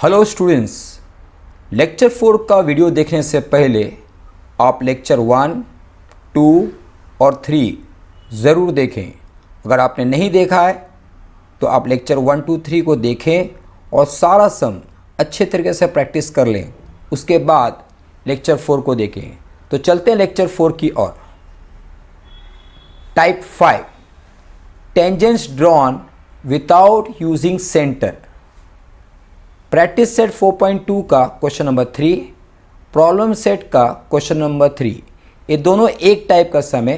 Hello students, lecture 4 का video देखने से पहले आप लेक्चर 1, 2 और 3 ज़रूर देखें। अगर आपने नहीं देखा है तो आप लेक्चर 1, 2, 3 को देखें और सारा सम अच्छे तरीके से प्रैक्टिस कर लें। उसके बाद लेक्चर 4 को देखें। तो चलते हैं लेक्चर 4 की ओर। Type 5, tangents drawn without using centre. Practice set 4.2 का क्वेश्चन नंबर 3, प्रॉब्लम सेट का क्वेश्चन नंबर 3, ये दोनों एक टाइप का सम है।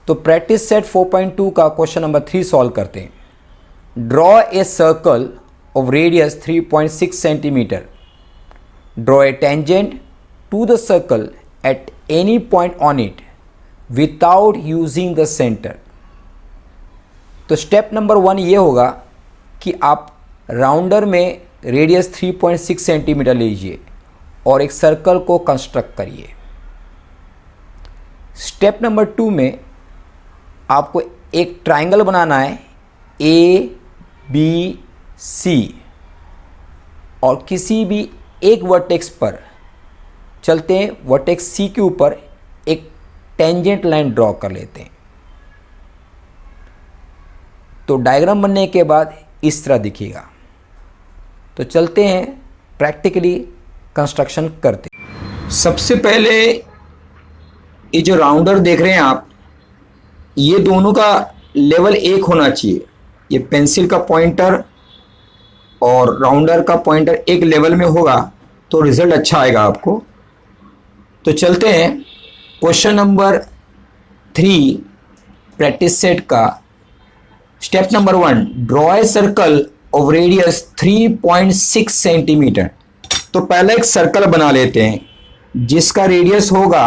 तो प्रैक्टिस सेट 4.2 का क्वेश्चन नंबर 3 सॉल्व करते हैं। Draw a circle of radius 3.6 centimetre. Draw a tangent to the circle at any point on it without using the centre. तो स्टेप नंबर 1 ये होगा कि आप राउंडर में रेडियस 3.6 सेंटीमीटर लीजिए और एक सर्कल को कंस्ट्रक्ट करिए। स्टेप नंबर 2 में आपको एक ट्राइंगल बनाना है ए बी सी, और किसी भी एक वर्टेक्स पर चलते हैं। वर्टेक्स सी के ऊपर एक टेंजेंट लाइन ड्रॉ कर लेते हैं। तो डायग्राम बनने के बाद इस तरह दिखेगा। तो चलते हैं प्रैक्टिकली कंस्ट्रक्शन करते हैं। सबसे पहले ये जो राउंडर देख रहे हैं आप, ये दोनों का लेवल एक होना चाहिए। ये पेंसिल का पॉइंटर और राउंडर का पॉइंटर एक लेवल में होगा तो रिजल्ट अच्छा आएगा आपको। तो चलते हैं क्वेश्चन नंबर 3 प्रैक्टिस सेट का। Step number 1, draw a circle of radius 3.6 centimetre. तो पहले एक सर्कल बना लेते हैं जिसका रेडियस होगा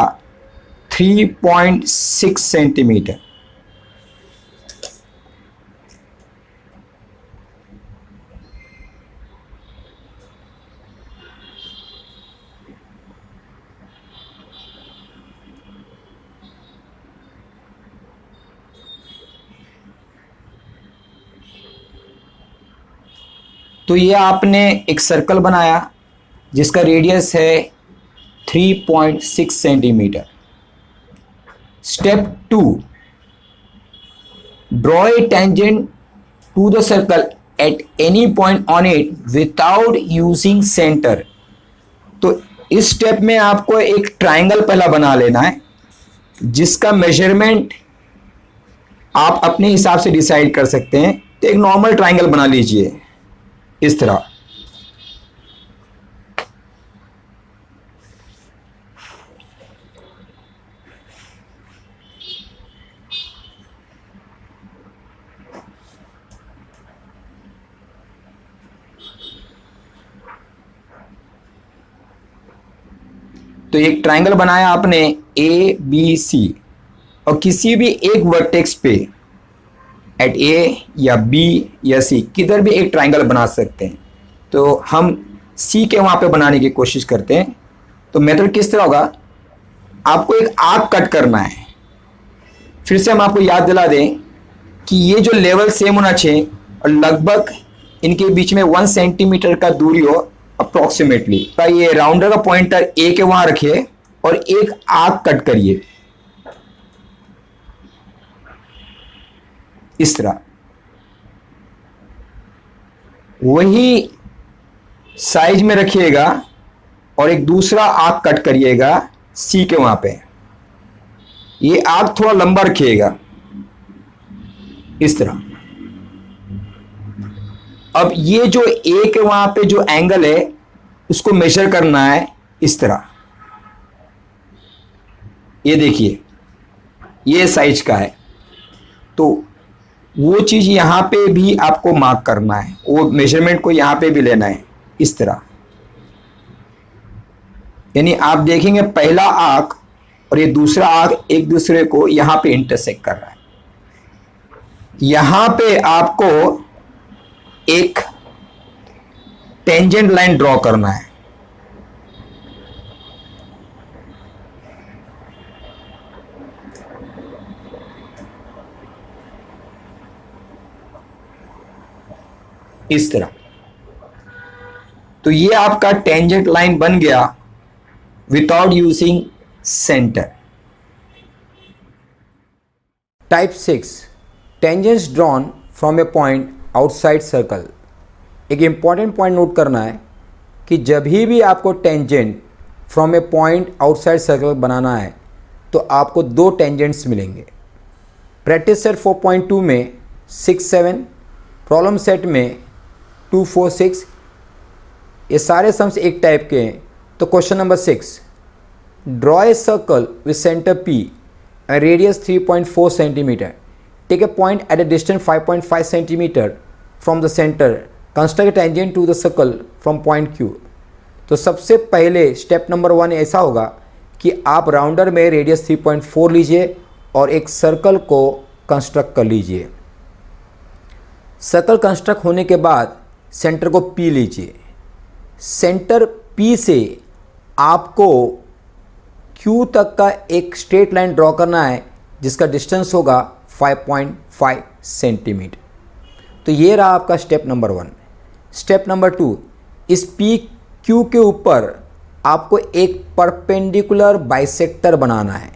3.6 सेंटीमीटर। तो ये आपने एक सर्कल बनाया जिसका रेडियस है 3.6 centimetre. Step 2, draw a tangent to the circle at any point on it without using centre. तो इस स्टेप में आपको एक ट्राइंगल पहला बना लेना है जिसका मेजरमेंट आप अपने हिसाब से डिसाइड कर सकते हैं। तो एक नॉर्मल ट्राइंगल बना लीजिए इस तरह। तो एक ट्राइंगल बनाया आपने ए बी सी, और किसी भी एक वर्टेक्स पे एट ए या बी या सी किधर भी एक ट्राइंगल बना सकते हैं। तो हम सी के वहाँ पे बनाने की कोशिश करते हैं। तो मेथड किस तरह होगा, आपको एक आर्क कट करना है। फिर से हम आपको याद दिला दें कि ये जो लेवल सेम होना चाहिए और लगभग इनके बीच में 1 सेंटीमीटर का दूरी हो अप्रोक्सीमेटली। तो ये राउंडर का पॉइंटर ए के वहाँ रखिए और एक आर्क कट करिए इस तरह। वही साइज में रखिएगा और एक दूसरा आर्क कट करिएगा सी के वहां पे। ये आर्क थोड़ा लंबा रखिएगा इस तरह। अब ये जो ए के वहां पे जो एंगल है उसको मेजर करना है इस तरह। ये देखिए ये साइज का है, तो वो चीज यहां पे भी आपको मार्क करना है। वो मेजरमेंट को यहां पे भी लेना है इस तरह। यानी आप देखेंगे पहला आर्क और ये दूसरा आर्क एक दूसरे को यहां पे इंटरसेक्ट कर रहा है। यहां पे आपको एक टेंजेंट लाइन ड्रॉ करना है। इस तरह तो ये आपका टेंजेंट लाइन बन गया without using centre. Type 6 tangents drawn from a point outside circle. एक इंपॉर्टेंट पॉइंट नोट करना है कि जब भी आपको tangent from a point outside circle बनाना है तो आपको दो टेंजेंट्स मिलेंगे। प्रैक्टिस सेट 4.2 में 6, 7, प्रॉब्लम सेट में 2, 4, 6, ये सारे सम्स एक टाइप के हैं। तो question number 6, draw a circle with centre P and radius 3.4 centimeter. Take a point at a distance 5.5 centimeter from the center. Construct a tangent to the circle from point Q. तो सबसे पहले step number 1 ऐसा होगा कि आप rounder में radius 3.4 लीजिए और एक सर्कल को कंस्ट्रक्ट कर लीजिए। सर्कल कंस्ट्रक्ट होने के बाद सेंटर को P लीजिए। सेंटर P से आपको Q तक का एक स्ट्रेट लाइन ड्रॉ करना है जिसका डिस्टेंस होगा 5.5 सेंटीमीटर। तो ये रहा आपका स्टेप नंबर 1। स्टेप नंबर 2, इस पी क्यू के ऊपर आपको एक परपेंडिकुलर बाइसेक्टर बनाना है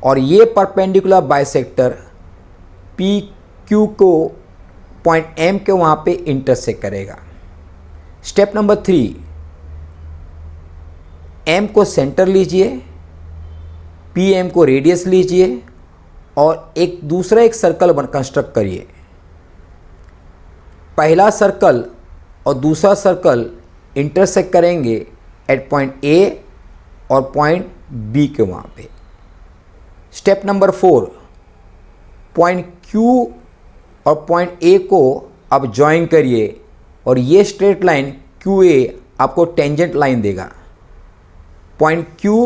और ये परपेंडिकुलर बाइसेक्टर पी क्यू को पॉइंट एम के वहाँ पे इंटरसेक्ट करेगा। स्टेप नंबर 3, एम को सेंटर लीजिए, पी एम को रेडियस लीजिए और एक सर्कल कंस्ट्रक्ट करिए। पहला सर्कल और दूसरा सर्कल इंटरसेक्ट करेंगे एट पॉइंट ए और पॉइंट बी के वहाँ पे। स्टेप नंबर 4, पॉइंट क्यू और पॉइंट ए को आप ज्वाइन करिए और ये स्ट्रेट लाइन क्यू ए आपको टेंजेंट लाइन देगा। पॉइंट क्यू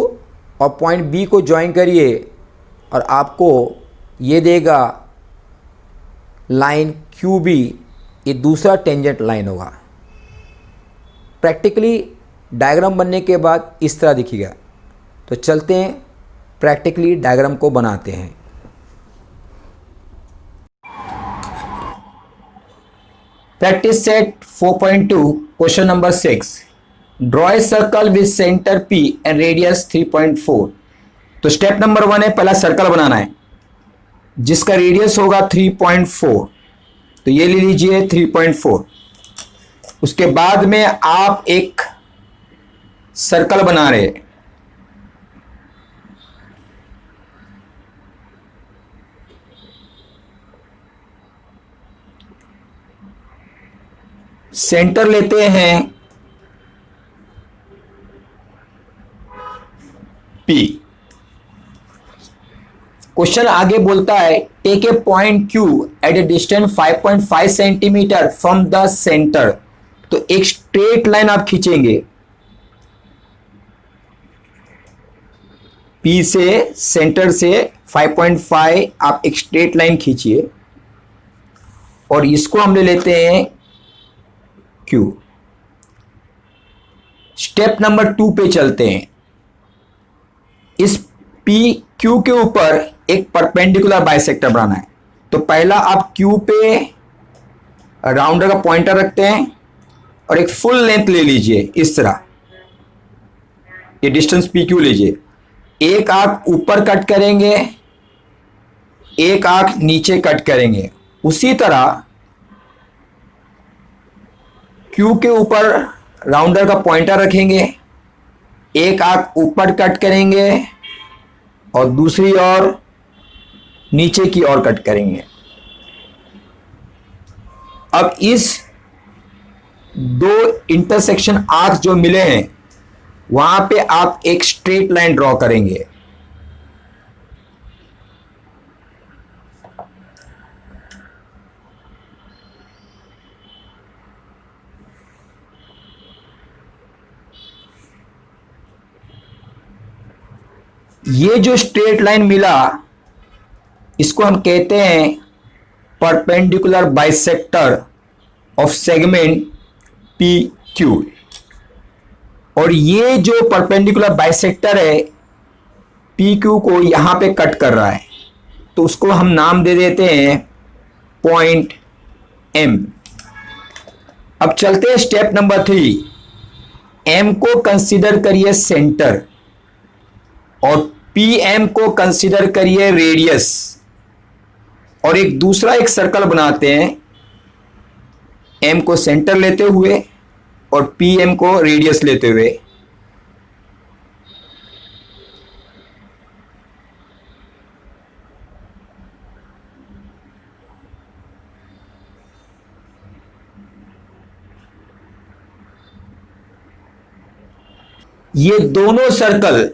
और पॉइंट बी को ज्वाइन करिए और आपको ये देगा लाइन क्यू बी, ये दूसरा टेंजेंट लाइन होगा। प्रैक्टिकली डायग्राम बनने के बाद इस तरह दिखेगा। तो चलते हैं प्रैक्टिकली डायग्राम को बनाते हैं। Practice set 4.2 question number 6, draw a circle with centre P and radius 3.4। तो स्टेप नंबर 1 है पहला सर्कल बनाना है जिसका रेडियस होगा 3.4। तो ये ले लीजिए 3.4। उसके बाद में आप एक सर्कल बना रहे हैं। सेंटर लेते हैं P। क्वेश्चन आगे बोलता है take a point Q at a distance 5.5 centimetre from the centre. तो एक स्ट्रेट लाइन आप खींचेंगे P से, सेंटर से 5.5 आप एक स्ट्रेट लाइन खींचिए और इसको हम ले लेते हैं Q। स्टेप नंबर 2 पे चलते हैं। इस पी क्यू के ऊपर एक परपेंडिकुलर बाइसेक्टर बनाना है। तो पहला आप क्यू पे राउंडर का पॉइंटर रखते हैं और एक फुल लेंथ ले लीजिए इस तरह, ये डिस्टेंस पी क्यू लीजिए। एक आंख ऊपर कट करेंगे, एक आंख नीचे कट करेंगे। उसी तरह क्यू के ऊपर राउंडर का पॉइंटर रखेंगे, एक आंख ऊपर कट करेंगे और दूसरी ओर नीचे की ओर कट करेंगे। अब इस दो इंटरसेक्शन आर्क जो मिले हैं वहां पे आप एक स्ट्रेट लाइन ड्रॉ करेंगे। ये जो स्ट्रेट लाइन मिला इसको हम कहते हैं perpendicular bisector of segment P Q. और ये जो परपेंडिकुलर बाइसेक्टर है पी क्यू को यहां पे कट कर रहा है, तो उसको हम नाम दे देते हैं पॉइंट एम। अब चलते हैं स्टेप नंबर 3। एम को कंसीडर करिए सेंटर और पी एम को कंसीडर करिए रेडियस, और एक दूसरा एक सर्कल बनाते हैं एम को सेंटर लेते हुए और पी एम को रेडियस लेते हुए। ये दोनों सर्कल,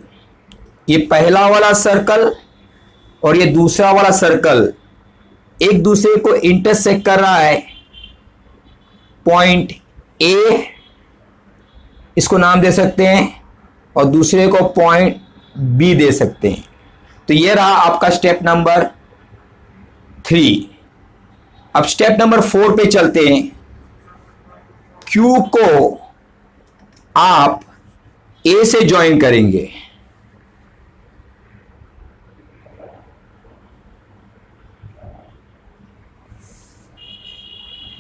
ये पहला वाला सर्कल और ये दूसरा वाला सर्कल एक दूसरे को इंटरसेक्ट कर रहा है पॉइंट ए, इसको नाम दे सकते हैं, और दूसरे को पॉइंट बी दे सकते हैं। तो ये रहा आपका स्टेप नंबर 3। अब स्टेप नंबर 4 पे चलते हैं। क्यू को आप ए से ज्वाइन करेंगे,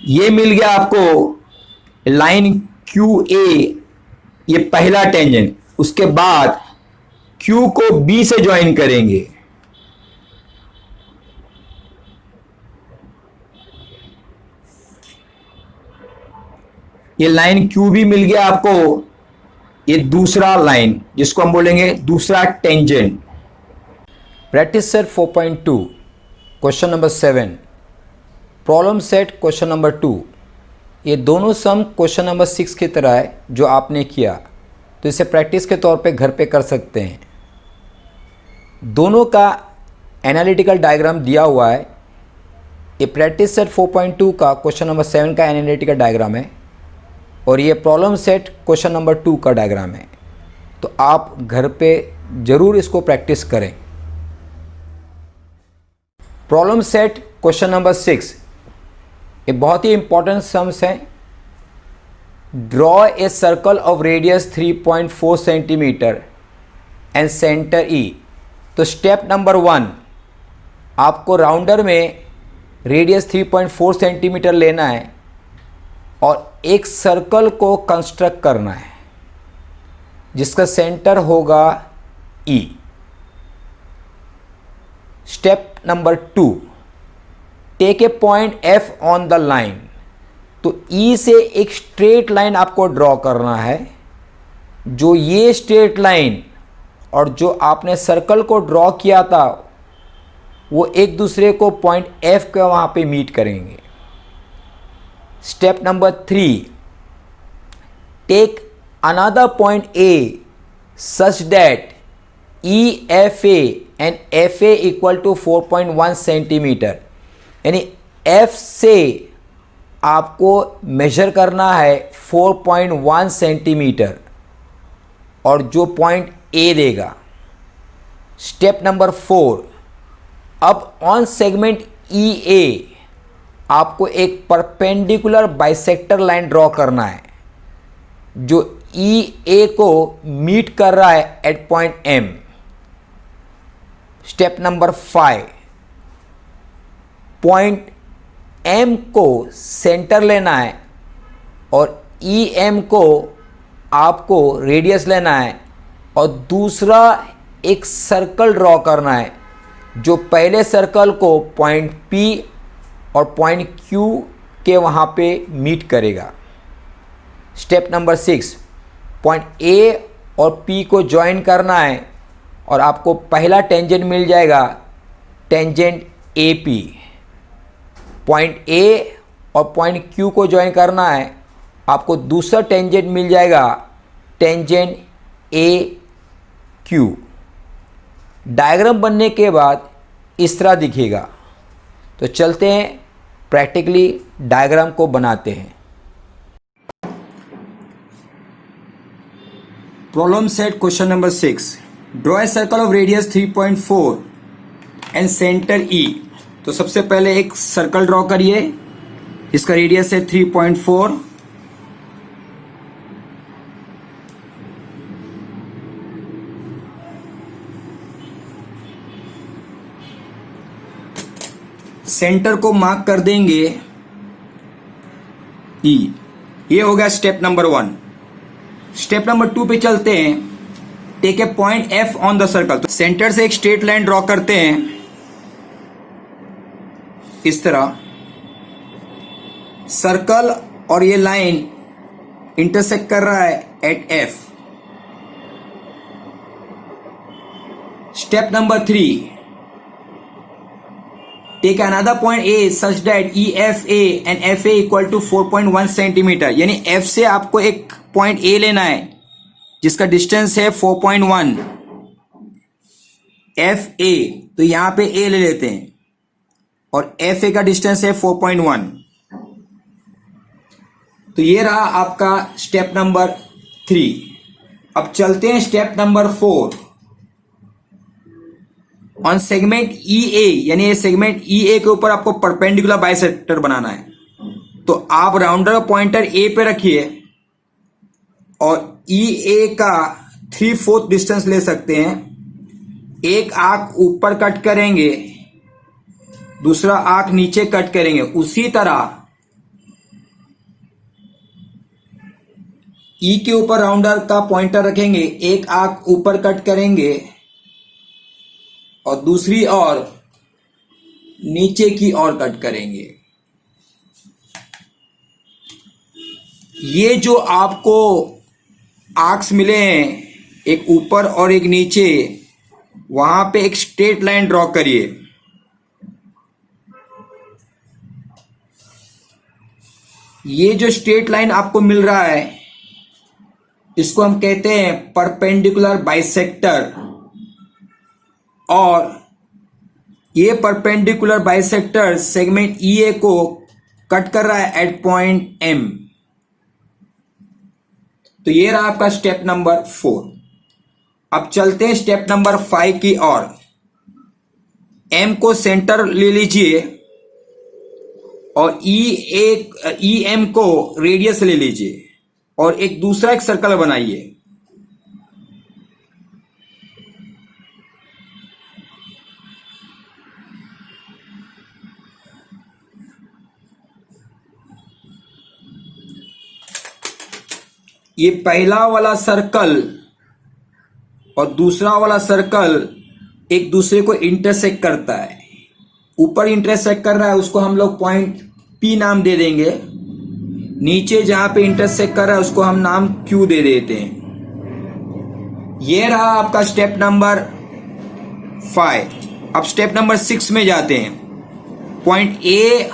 ये मिल गया आपको लाइन क्यू ए, ये पहला टेंजेंट। उसके बाद क्यू को बी से ज्वाइन करेंगे, ये लाइन क्यू भी मिल गया आपको, ये दूसरा लाइन जिसको हम बोलेंगे दूसरा tangent. Practice set 4.2 question number 7, problem set question number 2। ये दोनों सम क्वेश्चन नंबर 6 की तरह है जो आपने किया, तो इसे प्रैक्टिस के तौर पे घर पे कर सकते हैं। दोनों का एनालिटिकल डायग्राम दिया हुआ है। ये प्रैक्टिस सेट 4.2 का क्वेश्चन नंबर 7 का एनालिटिकल डायग्राम है और ये प्रॉब्लम सेट क्वेश्चन नंबर 2 का डायग्राम है। तो आप घर पे ज़रूर इसको प्रैक्टिस करें। प्रॉब्लम सेट क्वेश्चन नंबर 6, ये बहुत ही इंपॉर्टेंट सम्स हैं। Draw a circle of radius 3.4 centimetre and centre E. तो स्टेप नंबर 1, आपको राउंडर में रेडियस 3.4 सेंटीमीटर लेना है और एक सर्कल को कंस्ट्रक्ट करना है जिसका सेंटर होगा E. Step number 2, take a point F on the line. तो ई से एक स्ट्रेट लाइन आपको ड्रॉ करना है, जो ये स्ट्रेट लाइन और जो आपने सर्कल को ड्रॉ किया था वो एक दूसरे को पॉइंट एफ के वहाँ पे मीट करेंगे। Step number 3, take another point A such that E F A and F A equal to 4.1 centimetre. यानी एफ से आपको मेजर करना है 4.1 सेंटीमीटर और जो पॉइंट ए देगा। स्टेप नंबर 4, अब ऑन सेगमेंट ई ए आपको एक परपेंडिकुलर बाइसेक्टर लाइन ड्रॉ करना है जो ई ए को मीट कर रहा है at point M. Step number 5, point M को सेंटर लेना है और ई एम को आपको रेडियस लेना है और दूसरा एक सर्कल ड्रॉ करना है जो पहले सर्कल को पॉइंट पी और पॉइंट क्यू के वहाँ पे मीट करेगा। स्टेप नंबर 6, पॉइंट ए और पी को ज्वाइन करना है और आपको पहला टेंजेंट मिल जाएगा, tangent A P. Point A और पॉइंट क्यू को ज्वाइन करना है, आपको दूसरा टेंजेंट मिल जाएगा, टेंजेंट ए क्यू। डायग्राम बनने के बाद इस तरह दिखेगा। तो चलते हैं प्रैक्टिकली डायग्राम को बनाते हैं। Problem set question number 6, draw a circle of radius 3.4 and centre E. तो सबसे पहले एक सर्कल ड्रॉ करिए, इसका रेडियस है 3.4। सेंटर को मार्क कर देंगे ई। ये हो गया स्टेप नंबर 1। स्टेप नंबर 2 पे चलते हैं। Take a point F on the circle. तो सेंटर से एक स्ट्रेट लाइन ड्रॉ करते हैं इस तरह। सर्कल और ये लाइन इंटरसेक्ट कर रहा है at F. Step number 3, take another point A such that E F A and F A equal to 4.1 centimetre. यानी एफ से आपको एक पॉइंट ए लेना है जिसका डिस्टेंस है 4.1 एफ ए। तो यहां पे ए ले लेते हैं और एफ ए का डिस्टेंस है 4.1। तो ये रहा आपका स्टेप नंबर 3। अब चलते हैं step number 4। On segment E ए, यानी ये सेगमेंट ई ए के ऊपर आपको परपेंडिकुलर बाइसेक्टर बनाना है। तो आप राउंडर पॉइंटर ए पे रखिए और ई ए का 3/4 डिस्टेंस ले सकते हैं। एक आंख ऊपर कट करेंगे, दूसरा आंख नीचे कट करेंगे। उसी तरह ई के ऊपर राउंडर का पॉइंटर रखेंगे, एक आंख ऊपर कट करेंगे और दूसरी ओर नीचे की ओर कट करेंगे। ये जो आपको आर्क्स मिले हैं, एक ऊपर और एक नीचे, वहां पे एक स्ट्रेट लाइन ड्रॉ करिए। ये जो स्ट्रेट लाइन आपको मिल रहा है इसको हम कहते हैं परपेंडिकुलर बाइसेक्टर। और ये परपेंडिकुलर बाइसेक्टर सेगमेंट ई ए को कट कर रहा है एट पॉइंट एम। तो ये रहा आपका स्टेप नंबर 4। अब चलते हैं स्टेप नंबर 5 की ओर। एम को सेंटर ले लीजिए और ई एम को रेडियस ले लीजिए और एक दूसरा एक सर्कल बनाइए। ये पहला वाला सर्कल और दूसरा वाला सर्कल एक दूसरे को इंटरसेक्ट करता है। ऊपर इंटरसेक्ट कर रहा है उसको हम लोग पॉइंट पी नाम दे देंगे। नीचे जहां पे इंटरसेक्ट कर रहा है उसको हम नाम क्यू दे देते हैं। ये रहा आपका स्टेप नंबर 5। अब स्टेप नंबर 6 में जाते हैं। पॉइंट ए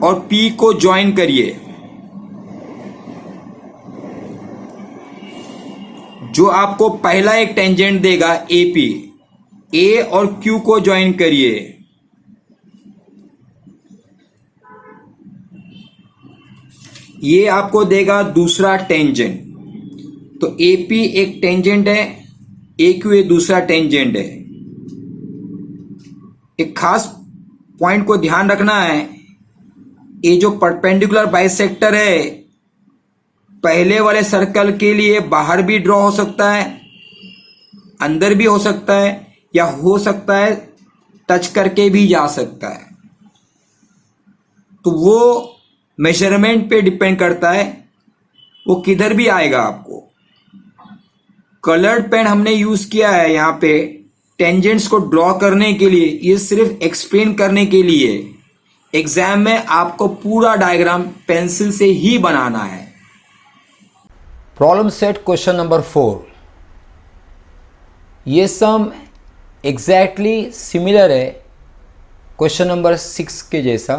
और पी को ज्वाइन करिए। जो आपको पहला एक टेंजेंट देगा एपी, ए और क्यू को ज्वाइन करिए। ये आपको देगा दूसरा टेंजेंट। तो एपी एक टेंजेंट है, ए क्यू एक दूसरा टेंजेंट है। एक खास पॉइंट को ध्यान रखना है, ये जो परपेंडिकुलर बाइसेक्टर है पहले वाले सर्कल के लिए बाहर भी ड्रॉ हो सकता है, अंदर भी हो सकता है, या हो सकता है टच करके भी जा सकता है। तो वो मेजरमेंट पे डिपेंड करता है वो किधर भी आएगा। आपको कलर्ड पेन हमने यूज किया है यहाँ पे टेंजेंट्स को ड्रॉ करने के लिए। ये सिर्फ एक्सप्लेन करने के लिए, एग्जाम में आपको पूरा डायग्राम पेंसिल से ही बनाना है। Problem set question number 4। ये सम एग्जैक्टली सिमिलर है क्वेश्चन नंबर 6 के जैसा,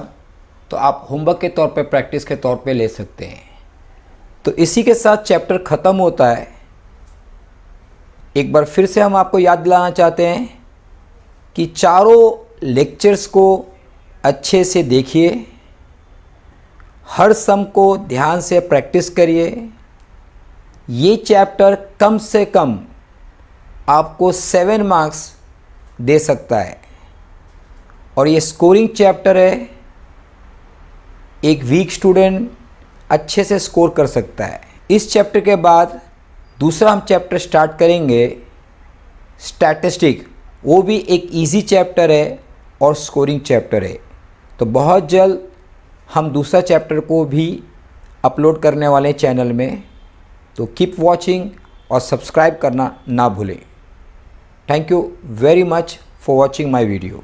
तो आप होमवर्क के तौर पे, प्रैक्टिस के तौर पे ले सकते हैं। तो इसी के साथ चैप्टर ख़त्म होता है। एक बार फिर से हम आपको याद दिलाना चाहते हैं कि चारों लेक्चर्स को अच्छे से देखिए, हर सम को ध्यान से प्रैक्टिस करिए। ये चैप्टर कम से कम आपको 7 मार्क्स दे सकता है और ये स्कोरिंग चैप्टर है। एक वीक स्टूडेंट अच्छे से स्कोर कर सकता है। इस चैप्टर के बाद दूसरा हम चैप्टर स्टार्ट करेंगे स्टैटिस्टिक। वो भी एक इजी चैप्टर है और स्कोरिंग चैप्टर है। तो बहुत जल्द हम दूसरा चैप्टर को भी अपलोड करने वाले चैनल में, तो कीप वॉचिंग और सब्सक्राइब करना ना भूलें। Thank you very much for watching my video.